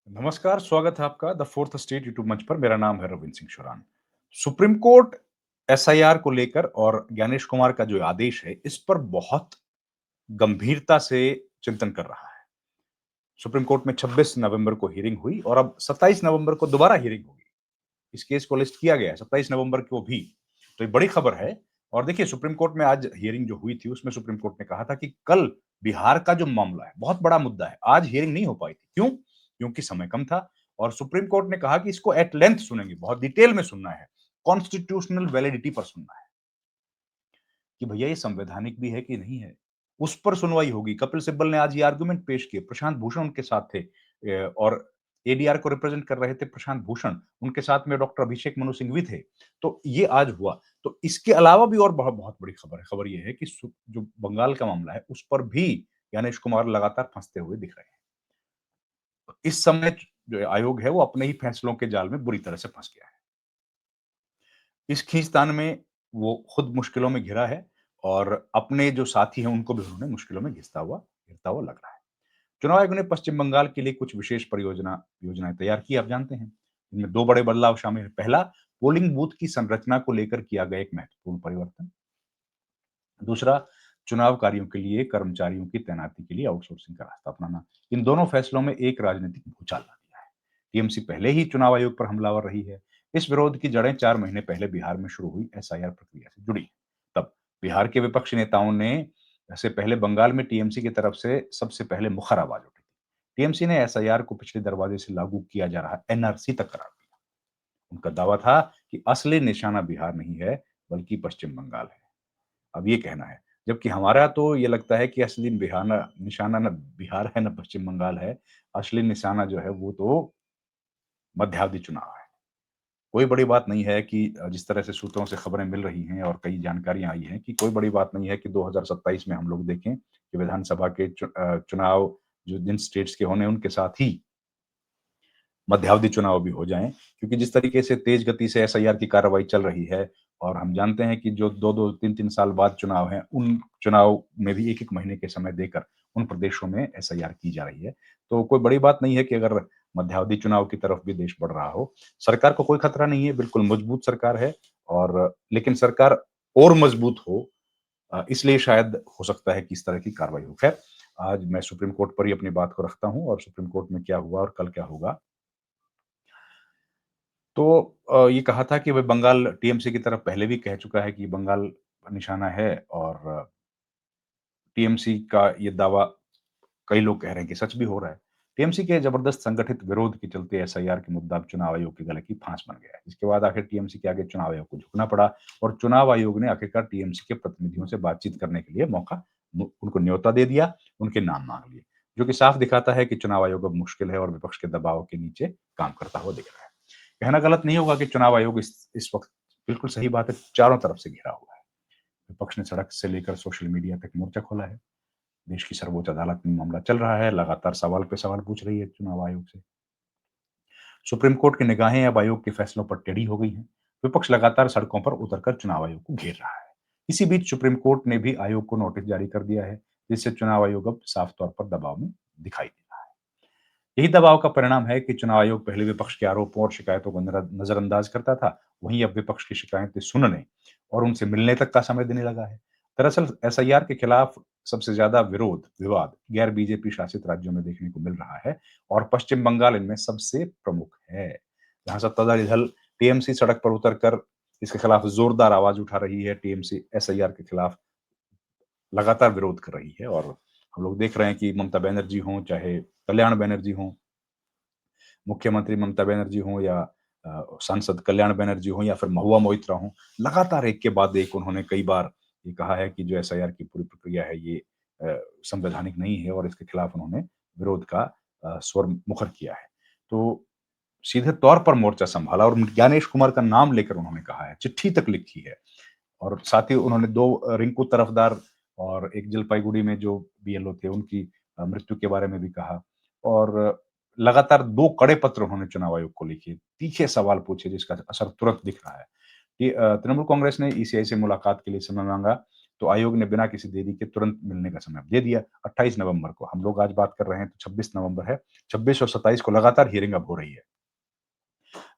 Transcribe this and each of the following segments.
नमस्कार, स्वागत है आपका द फोर्थ स्टेट यूट्यूब मंच पर। मेरा नाम है Ravindra Singh Shuran. Supreme court SIR को लेकर और ज्ञानेश कुमार का जो आदेश है, इस पर बहुत गंभीरता से चिंतन कर रहा है। सुप्रीम कोर्ट में 26 नवंबर को हियरिंग हुई और अब 27 नवंबर को दोबारा हियरिंग होगी। इस केस को लिस्ट किया गया है 27 नवंबर को भी। तो ये बड़ी खबर है। और देखिए, सुप्रीम कोर्ट में आज हियरिंग जो हुई थी, उसमें सुप्रीम कोर्ट ने कहा था कि कल बिहार का जो मामला है, बहुत बड़ा मुद्दा है, आज हियरिंग नहीं हो पाई थी। क्यों? क्योंकि समय कम था। और सुप्रीम कोर्ट ने कहा कि इसको एट लेंथ सुनेंगे, बहुत डिटेल में सुनना है, कॉन्स्टिट्यूशनल वैलिडिटी पर सुनना है कि भैया ये संवैधानिक भी है कि नहीं है। उस पर सुनवाई होगी। कपिल सिब्बल ने आज ये आर्गुमेंट पेश किए। प्रशांत भूषण उनके साथ थे और एडीआर को रिप्रेजेंट कर रहे थे प्रशांत भूषण। उनके साथ में डॉक्टर अभिषेक मनु सिंघवी थे। तो ये आज हुआ। तो इसके अलावा भी और बहुत बहुत बड़ी खबर है। खबर ये है कि जो बंगाल का मामला है, उस पर भी ज्ञानेश कुमार लगातार फंसते हुए दिख रहे हैं। तो इस समय जो आयोग है, वो अपने ही फैसलों के जाल में बुरी तरह से फंस गया है। इस खींचतान में वो खुद मुश्किलों में घिरा है और अपने जो साथी हैं, उनको भी उन्होंने मुश्किलों में घिरता हुआ लग रहा है। चुनाव आयोग ने पश्चिम बंगाल के लिए कुछ विशेष योजनाएं तैयार की, आप जानते हैं। इनमें 2 बड़े बदलाव शामिल हैं। पहला, पोलिंग बूथ की संरचना को लेकर किया गया एक महत्वपूर्ण परिवर्तन। दूसरा, चुनाव कार्यों के लिए कर्मचारियों की तैनाती के लिए आउटसोर्सिंग का रास्ता अपनाना। इन दोनों फैसलों में एक राजनीतिक भूचाल ला दिया है। टीएमसी पहले ही चुनाव आयोग पर हमलावर रही है। इस विरोध की जड़ें 4 महीने पहले बिहार में शुरू हुई एसआईआर प्रक्रिया से जुड़ी हैं। तब बिहार के विपक्षी नेताओं ने से पहले बंगाल में टीएमसी की तरफ से सबसे पहले मुखर आवाज उठी थी। टीएमसी ने एसआईआर को पिछले दरवाजे से लागू किया जा रहा एनआरसी तक करार दिया। उनका दावा था कि असली निशाना बिहार नहीं है, बल्कि पश्चिम बंगाल है। अब ये कहना है। जबकि हमारा तो ये लगता है कि असली निशाना ना बिहार है, ना पश्चिम बंगाल है। असली निशाना जो है, वो तो मध्यावधि चुनाव है। कोई बड़ी बात नहीं है कि जिस तरह से सूत्रों से खबरें मिल रही हैं और कई जानकारियाँ आई हैं कि कोई बड़ी बात नहीं है कि 2027 में हम लोग देखें कि विधानसभा के चुनाव जो जिन स्टेट्स के होने हैं, उनके साथ ही मध्यावधि चुनाव भी हो जाएँ। क्योंकि जिस तरीके से तेज गति से एसआईआर की कार्रवाई चल रही है और हम जानते हैं कि जो 2-2, 3-3 साल बाद चुनाव हैं, उन चुनाव में भी 1-1 महीने के समय देकर उन प्रदेशों में एसआईआर की जा रही है। तो कोई बड़ी बात नहीं है कि अगर मध्यावधि चुनाव की तरफ भी देश बढ़ रहा हो। सरकार को कोई खतरा नहीं है, बिल्कुल मजबूत सरकार है। और लेकिन सरकार और मजबूत हो, इसलिए शायद हो सकता है कि इस तरह की कार्रवाई हो। खैर, आज मैं सुप्रीम कोर्ट पर ही अपनी बात को रखता हूँ और सुप्रीम कोर्ट में क्या हुआ और कल क्या होगा। तो ये कहा था कि वह बंगाल टीएमसी की तरफ पहले भी कह चुका है कि बंगाल निशाना है और टीएमसी का ये दावा कई लोग कह रहे हैं कि सच भी हो रहा है। टीएमसी के जबरदस्त संगठित विरोध के चलते एसआईआर के मुद्दा अब चुनाव आयोग के गले की फांस बन गया है। इसके बाद आखिर टीएमसी के आगे चुनाव आयोग को झुकना पड़ा और चुनाव आयोग ने आखिरकार टीएमसी के प्रतिनिधियों से बातचीत करने के लिए उनको न्योता दे दिया, उनके नाम मांग लिए, जो कि साफ दिखाता है कि चुनाव आयोग अब मुश्किल है और विपक्ष के दबाव के नीचे काम करता हुआ दिख रहा है। कहना गलत नहीं होगा कि चुनाव आयोग इस वक्त, बिल्कुल सही बात है, चारों तरफ से घिरा हुआ है। विपक्ष ने सड़क से लेकर सोशल मीडिया तक मोर्चा खोला है। देश की सर्वोच्च अदालत में मामला चल रहा है, लगातार सवाल पे सवाल पूछ रही है चुनाव आयोग से। सुप्रीम कोर्ट की निगाहें अब आयोग के फैसलों पर टेढ़ी हो गई हैं। विपक्ष लगातार सड़कों पर उतरकर चुनाव आयोग को घेर रहा है। इसी बीच सुप्रीम कोर्ट ने भी आयोग को नोटिस जारी कर दिया है, जिससे चुनाव आयोग अब साफ तौर पर दबाव में दिखाई दे रहा है। यही दबाव का परिणाम है कि चुनाव आयोग पहले विपक्ष के आरोपों और शिकायतों को नजरअंदाज करता था, वहीं अब विपक्ष की शिकायतें सुनने और उनसे मिलने तक का समय देने लगा है। दरअसल एसआईआर के खिलाफ सबसे ज्यादा विवाद गैर बीजेपी शासित राज्यों में देखने को मिल रहा है और पश्चिम बंगाल इनमें सबसे प्रमुख है, जहां सत्ताधारी दल टीएमसी सड़क पर उतरकर इसके खिलाफ जोरदार आवाज उठा रही है। टीएमसी एसआईआर के खिलाफ लगातार विरोध कर रही है और हम लोग देख रहे हैं कि ममता बनर्जी हों, चाहे कल्याण बनर्जी हों, मुख्यमंत्री ममता बनर्जी हों या सांसद कल्याण बनर्जी हों या फिर महुआ मोइत्रा हों, लगातार एक के बाद एक उन्होंने कई बार ये कहा है कि जो एसआईआर की पूरी प्रक्रिया है, ये संवैधानिक नहीं है और इसके खिलाफ उन्होंने विरोध का स्वर मुखर किया है। तो सीधे तौर पर मोर्चा संभाला और ज्ञानेश कुमार का नाम लेकर उन्होंने कहा है, चिट्ठी तक लिखी है और साथ ही उन्होंने 2 रिंकू तरफदार और एक जलपाईगुड़ी में जो बीएलओ थे, उनकी मृत्यु के बारे में भी कहा और लगातार 2 कड़े पत्र उन्होंने चुनाव आयोग को लिखे, तीखे सवाल पूछे, जिसका असर तुरंत दिख रहा है। कि तृणमूल कांग्रेस ने ईसीआई से मुलाकात के लिए समय मांगा, तो आयोग ने बिना किसी देरी के तुरंत मिलने का समय दे दिया 28 नवंबर को। हम लोग आज बात कर रहे हैं तो 26 नवंबर है। 26 और 27 को लगातार हियरिंग अब हो रही है।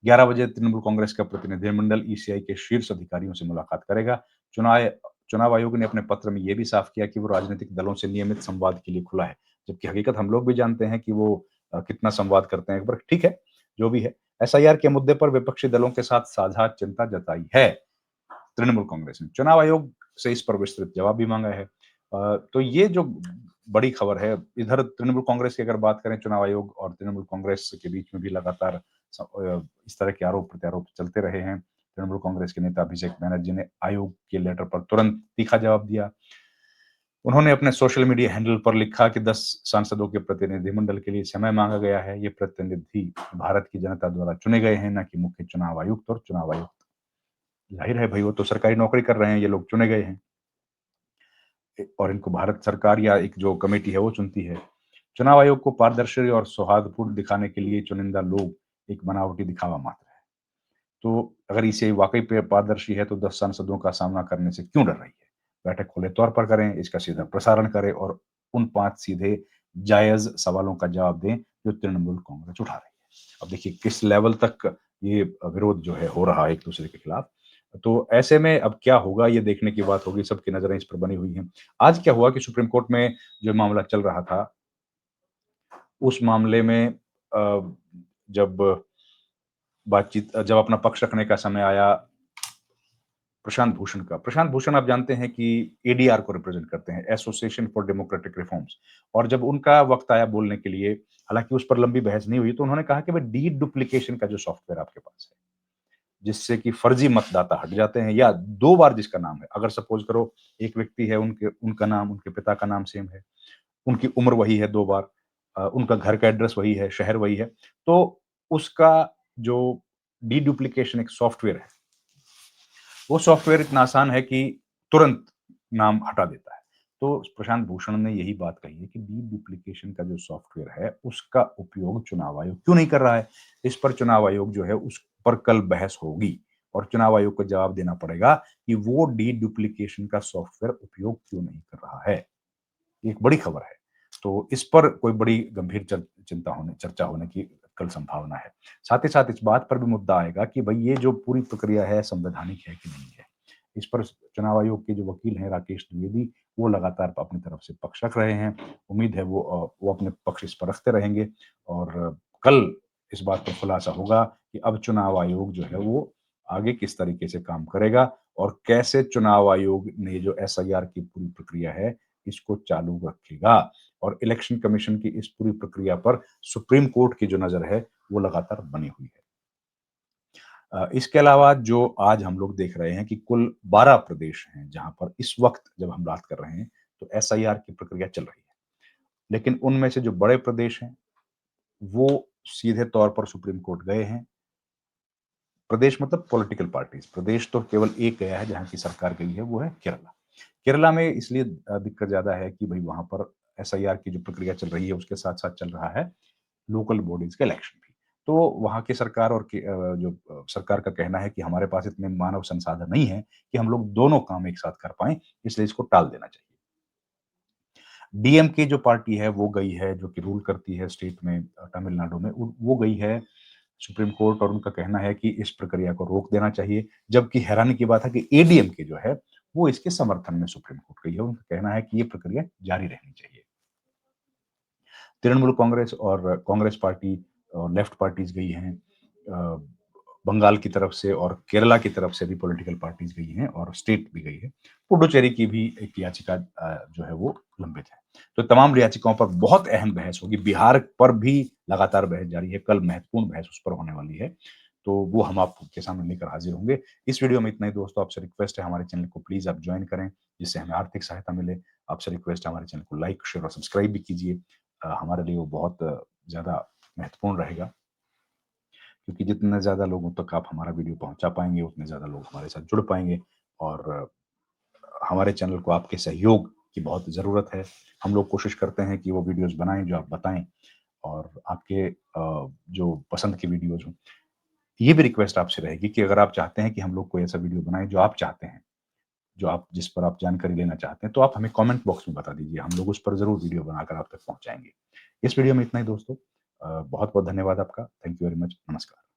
11 बजे तृणमूल कांग्रेस का प्रतिनिधिमंडल ईसीआई के शीर्ष अधिकारियों से मुलाकात करेगा। चुनाव चुनाव आयोग ने अपने पत्र में यह भी साफ किया कि वो राजनीतिक दलों से नियमित संवाद के लिए खुला है, जबकि हकीकत हम लोग भी जानते हैं कि वो कितना संवाद करते हैं। पर ठीक है, जो भी है। एसआईआर के मुद्दे पर विपक्षी दलों के साथ साझा चिंता जताई है तृणमूल कांग्रेस ने। चुनाव आयोग से इस पर विस्तृत जवाब भी मांगा है। तो ये जो बड़ी खबर है, इधर तृणमूल कांग्रेस की अगर बात करें, चुनाव आयोग और तृणमूल कांग्रेस के बीच में भी लगातार इस तरह के आरोप प्रत्यारोप चलते रहे हैं। तृणमूल कांग्रेस के नेता अभिषेक बैनर्जी ने आयोग के लेटर पर तुरंत तीखा जवाब दिया। उन्होंने अपने सोशल मीडिया हैंडल पर लिखा कि 10 सांसदों के प्रतिनिधिमंडल के लिए समय मांगा गया है। ये प्रतिनिधि भारत की जनता द्वारा चुने गए हैं, न कि मुख्य चुनाव आयुक्त और चुनाव आयुक्त। जाहिर है भाई, वो तो सरकारी नौकरी कर रहे हैं, ये लोग चुने गए हैं और इनको भारत सरकार या एक जो कमेटी है वो चुनती है। चुनाव आयोग को पारदर्शी और सौहार्दपूर्ण दिखाने के लिए चुनिंदा लोग एक बनावटी दिखावा मात्र है। तो अगर इसे वाकई पे पारदर्शी है तो 10 सांसदों का सामना करने से क्यों डर रही है? बैठक खुले तौर पर करें, इसका सीधा प्रसारण करें और उन 5 सीधे जायज़ सवालों का जवाब दें जो तृणमूल कांग्रेस उठा रही है। अब देखिए किस लेवल तक ये विरोध जो है हो रहा है एक-दूसरे के खिलाफ। तो ऐसे में अब क्या होगा ये देखने की बात होगी, सबकी नज़रें इस पर बनी हुई हैं। आज क्या हुआ कि सुप्रीम कोर्ट में जो मामला चल रहा था, उस मामले में जब जब अपना पक्ष रखने का समय आया प्रशांत भूषण का। प्रशांत भूषण आप जानते हैं कि एडीआर को रिप्रेजेंट करते हैं, एसोसिएशन फॉर डेमोक्रेटिक रिफॉर्म्स। और जब उनका वक्त आया बोलने के लिए, हालांकि उस पर लंबी बहस नहीं हुई, तो उन्होंने कहा कि भाई डी डुप्लीकेशन का जो सॉफ्टवेयर आपके पास है, जिससे कि फर्जी मतदाता हट जाते हैं या 2 बार जिसका नाम है, अगर सपोज करो एक व्यक्ति है, उनके उनका नाम, उनके पिता का नाम सेम है, उनकी उम्र वही है 2 बार, उनका घर का एड्रेस वही है, शहर वही है, तो उसका जो डी डुप्लीकेशन एक सॉफ्टवेयर है, वो सॉफ्टवेयर इतना आसान है कि तुरंत नाम हटा देता है। तो प्रशांत भूषण ने यही बात कही है कि डी डुप्लीकेशन का जो सॉफ्टवेयर है, उसका उपयोग चुनाव आयोग क्यों नहीं कर रहा है? इस पर चुनाव आयोग जो है, उस पर कल बहस होगी और चुनाव आयोग को जवाब देना पड़ेगा कि वो डी डुप्लीकेशन का सॉफ्टवेयर उपयोग क्यों नहीं कर रहा है। ये एक बड़ी खबर है। तो इस पर कोई बड़ी गंभीर चर्चा होने की कल संभावना है। साथ ही साथ इस बात पर भी मुद्दा आएगा कि भई ये जो पूरी प्रक्रिया है संवैधानिक है कि नहीं है। इस पर चुनाव आयोग के जो वकील हैं राकेश द्विवेदी, वो लगातार अपनी तरफ से पक्ष रख रहे हैं। उम्मीद है वो अपने पक्ष इस पर रखते रहेंगे और कल इस बात पर खुलासा होगा कि अब चुनाव आयोग जो है वो आगे किस तरीके से काम करेगा और कैसे चुनाव आयोग ने जो एसआईआर की पूरी प्रक्रिया है, इसको चालू रखेगा। और इलेक्शन कमीशन की इस पूरी प्रक्रिया पर सुप्रीम कोर्ट की जो नज़र है, वो लगातार बनी हुई है। इसके अलावा जो आज हम लोग देख रहे हैं कि कुल 12 प्रदेश हैं, जहाँ पर इस वक़्त जब हम बात कर रहे हैं, तो एसआईआर की प्रक्रिया चल रही है। लेकिन उनमें से जो बड़े प्रदेश हैं, वो सीधे तौर पर सुप्रीम कोर्ट गए हैं। प्रदेश मतलब पॉलिटिकल पार्टीज़, प्रदेश तो केवल एक गया है जहाँ की सरकार गई है, वो है केरला। केरला में इसलिए दिक्कत ज़्यादा है कि भई वहाँ पर एसआईआर की जो प्रक्रिया चल रही है, उसके साथ-साथ चल रहा है लोकल बॉडीज़ का इलेक्शन भी। तो वहाँ की सरकार और सरकार का कहना है कि हमारे पास इतने मानव संसाधन नहीं है कि हम लोग दोनों काम एक साथ कर पाएँ, इसलिए इसको टाल देना चाहिए। डीएमके जो पार्टी है, वो गई है, जो कि रूल करती है स्टेट में तमिलनाडु में, वो गई है सुप्रीम कोर्ट और उनका कहना है कि इस प्रक्रिया को रोक देना चाहिए। जबकि हैरानी की बात है कि एडीएमके जो है, वो इसके समर्थन में सुप्रीम कोर्ट गई है। उनका कहना है कि ये प्रक्रिया जारी रहनी चाहिए। तृणमूल कांग्रेस और कांग्रेस पार्टी और लेफ्ट पार्टीज गई हैं। बंगाल की तरफ से और केरला की तरफ से भी पॉलिटिकल पार्टीज गई हैं और स्टेट भी गई है। पुडुचेरी की भी एक याचिका जो है वो लंबित है। तो तमाम याचिकाओं पर बहुत अहम बहस होगी। बिहार पर भी लगातार बहस जारी है। कल महत्वपूर्ण बहस उस पर होने वाली है। तो वो हम आपके सामने लेकर हाजिर होंगे। इस वीडियो में इतना ही दोस्तों। आपसे रिक्वेस्ट है हमारे चैनल को प्लीज़ आप जॉइन करें, जिससे हमें आर्थिक सहायता मिले। आपसे रिक्वेस्ट है हमारे चैनल को लाइक, शेयर और सब्सक्राइब भी कीजिए। हमारे लिए वो बहुत ज़्यादा महत्वपूर्ण रहेगा, क्योंकि जितने ज़्यादा लोगों तक आप हमारा वीडियो पहुँचा पाएँगे, उतने ज़्यादा लोग हमारे साथ जुड़ पाएँगे और हमारे चैनल को आपके सहयोग की बहुत ज़रूरत है। हम लोग कोशिश करते हैं कि वो वीडियोज़ बनाएँ जो आप बताएँ और आपके जो पसंद की वीडियोज़ हों। ये भी रिक्वेस्ट आपसे रहेगी कि अगर आप चाहते हैं कि हम लोग कोई ऐसा वीडियो बनाएँ जो आप चाहते हैं, जो आप जिस पर आप जानकारी लेना चाहते हैं, तो आप हमें कमेंट बॉक्स में बता दीजिए, हम लोग उस पर ज़रूर वीडियो बनाकर आप तक पहुँचाएँगे। इस वीडियो में इतना ही दोस्तों। बहुत-बहुत धन्यवाद आपका। Thank you very much. नमस्कार।